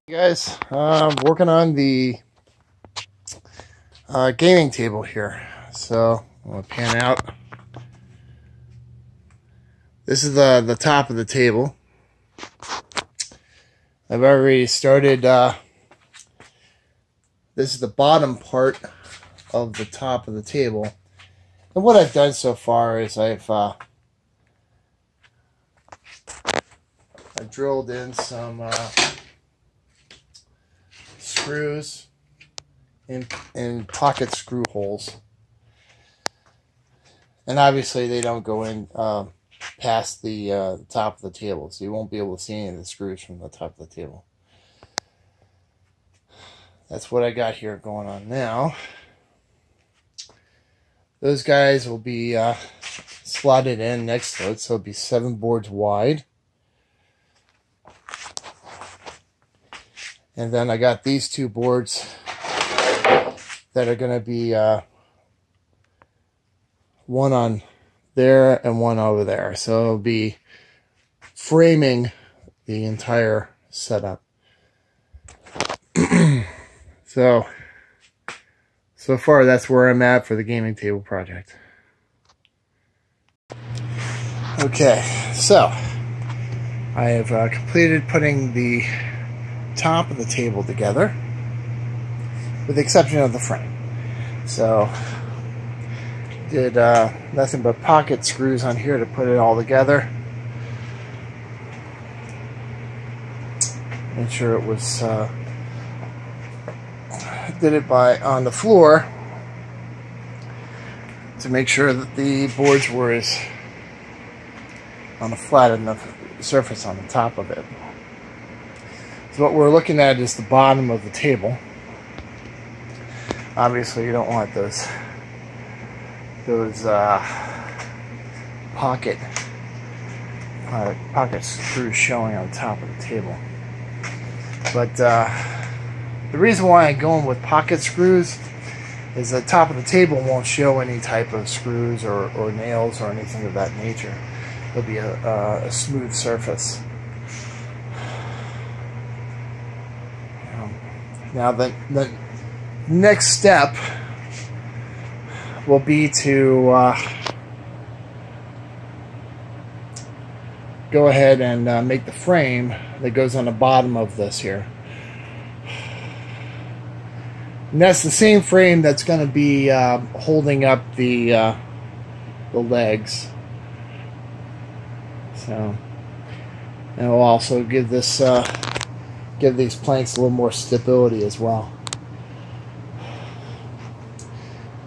Hey guys, I'm working on the gaming table here. So I'm gonna pan out. This is the top of the table. I've already started. This is the bottom part of the top of the table, and what I've done so far is I've drilled in some screws in pocket screw holes, and obviously they don't go in past the top of the table, so you won't be able to see any of the screws from the top of the table. That's what I got here going on now. Those guys will be slotted in next to it, so it'll be 7 boards wide. And then I got these 2 boards that are going to be one on there and one over there. So it'll be framing the entire setup. So far that's where I'm at for the gaming table project. Okay, so I have completed putting the top of the table together, with the exception of the frame. So did nothing but pocket screws on here to put it all together. Made sure it was did it on the floor to make sure that the boards were on a flat enough surface on the top of it. So what we're looking at is the bottom of the table. Obviously you don't want those pocket screws showing on top of the table. But the reason why I'm going with pocket screws is the top of the table won't show any type of screws or nails or anything of that nature. It'll be a smooth surface. Now the next step will be to go ahead and make the frame that goes on the bottom of this here. And that's the same frame that's going to be holding up the legs. So, and it'll also give this give these planks a little more stability as well.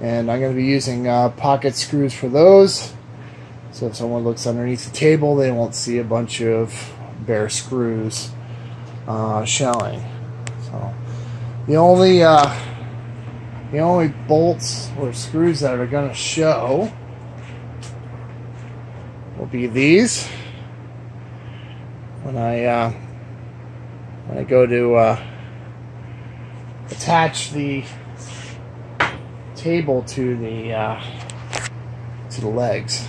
And I'm going to be using pocket screws for those. So if someone looks underneath the table, they won't see a bunch of bare screws showing. So the only bolts or screws that are going to show will be these. When I go to attach the table to the legs,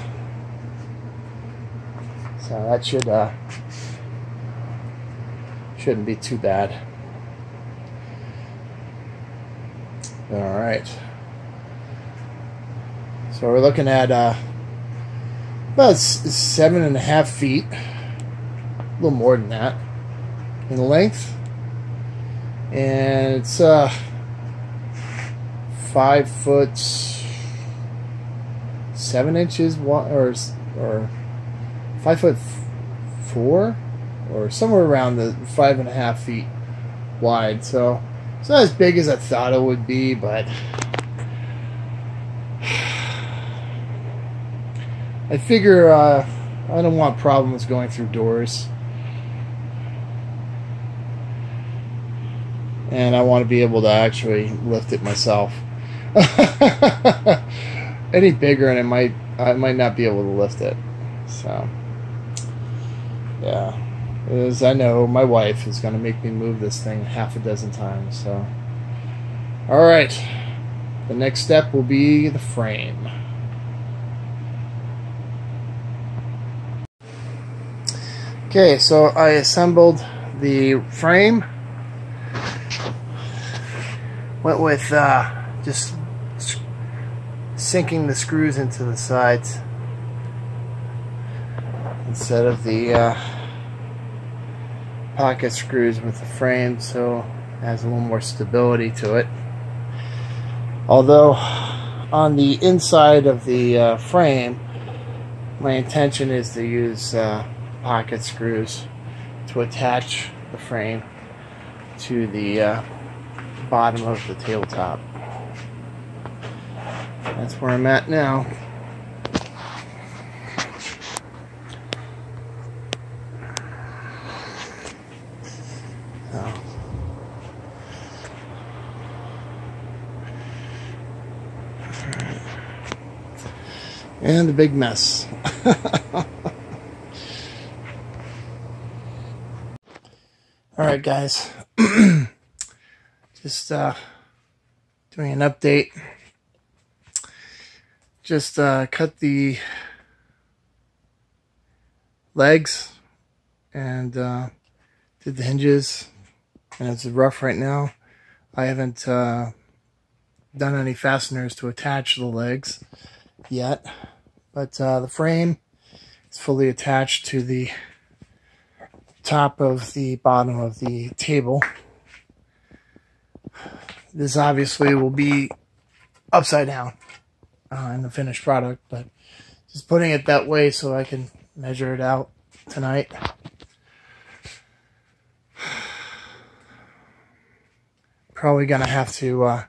so that shouldn't be too bad. All right, so we're looking at about 7.5 feet, a little more than that in length, and it's 5 foot 7 inches, or 5 foot 4, or somewhere around the 5.5 feet wide. So it's not as big as I thought it would be, but I figure I don't want problems going through doors, and I want to be able to actually lift it myself. Any bigger and I might not be able to lift it. So yeah, as I know, my wife is going to make me move this thing half a dozen times. So all right, the next step will be the frame. Okay, so I assembled the frame Went with just sinking the screws into the sides instead of the pocket screws with the frame, so it has a little more stability to it. Although on the inside of the frame, my intention is to use pocket screws to attach the frame to the bottom of the tabletop. That's where I'm at now. And a big mess. Alright guys, just doing an update. Just cut the legs and did the hinges, and it's rough right now. I haven't done any fasteners to attach the legs yet, but the frame is fully attached to the top of the bottom of the table. This obviously will be upside down in the finished product, but just putting it that way so I can measure it out tonight. Probably gonna have to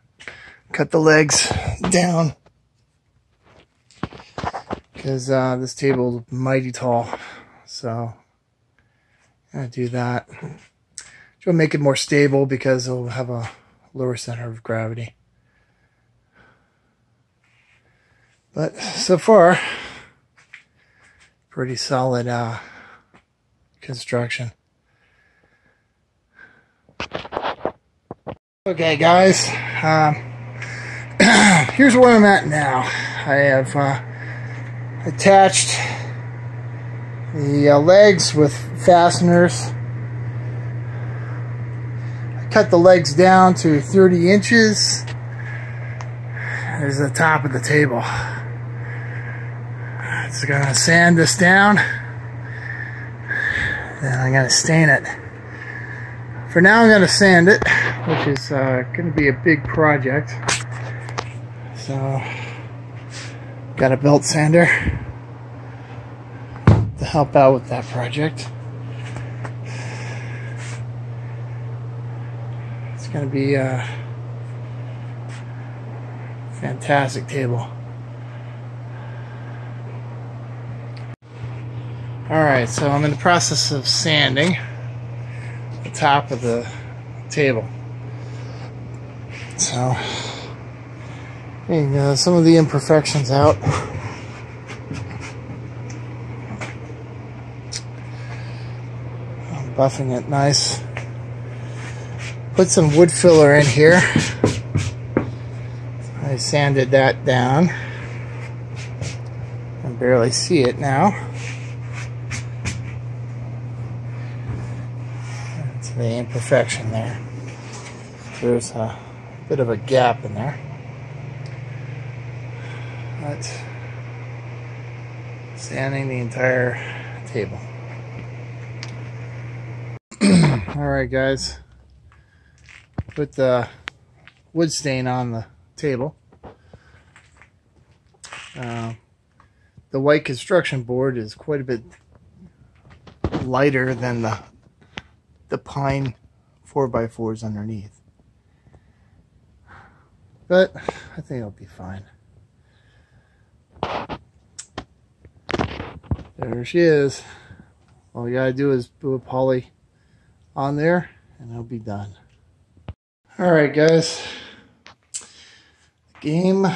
cut the legs down because this table is mighty tall, so I'm gonna do that. It'll make it more stable because it'll have a lower center of gravity. But so far, pretty solid construction. Okay guys, here's where I'm at now. I have attached the legs with fasteners. I cut the legs down to 30 inches. There's the top of the table. Just gonna sand this down, then I'm gonna stain it. For now I'm gonna sand it, which is gonna be a big project. So got a belt sander to help out with that project. It's gonna be a fantastic table. Alright, so I'm in the process of sanding the top of the table. So, getting some of the imperfections out. I'm buffing it nice. Put some wood filler in here. I sanded that down. I can barely see it now. The imperfection there. There's a bit of a gap in there. But sanding the entire table. Alright guys, put the wood stain on the table. The white construction board is quite a bit lighter than the pine 4x4s underneath, but I think it'll be fine. There she is. All you gotta do is put a poly on there and it'll be done. Alright guys, the game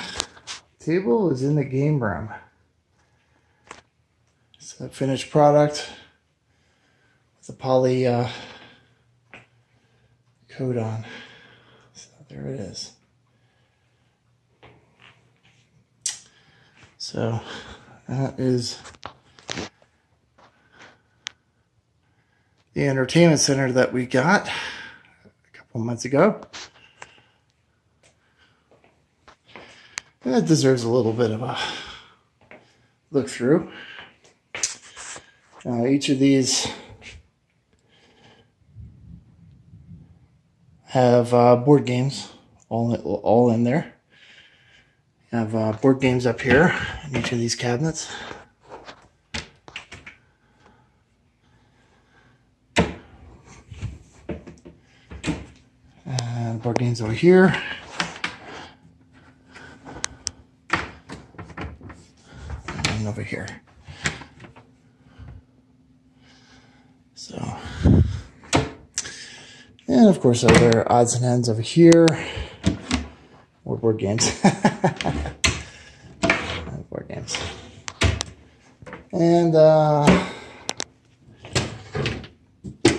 table is in the game room. It's a finished product with a poly coat on. So there it is. So that is the entertainment center that we got a couple months ago. That deserves a little bit of a look through. Each of these have board games all in there. You have board games up here in each of these cabinets. And board games over here. And over here. So, and of course other odds and ends over here. More board games. Board games. And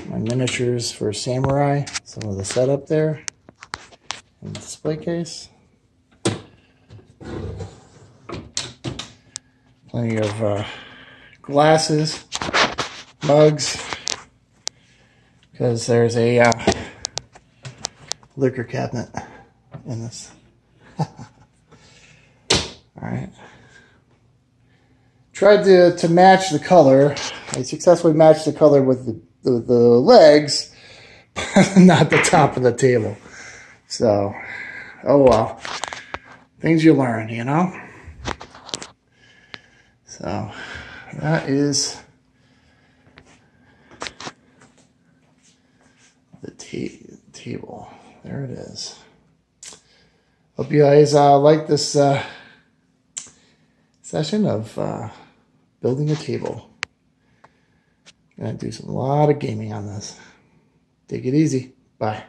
my miniatures for Samurai. Some of the setup there. And the display case. Plenty of glasses, mugs, because there's a liquor cabinet in this. Alright. Tried to match the color. I successfully matched the color with the legs, but not the top of the table. So, oh well. Things you learn, you know? So, that is the table. There it is. Hope you guys like this session of building a table. I'm going to do a lot of gaming on this. Take it easy. Bye.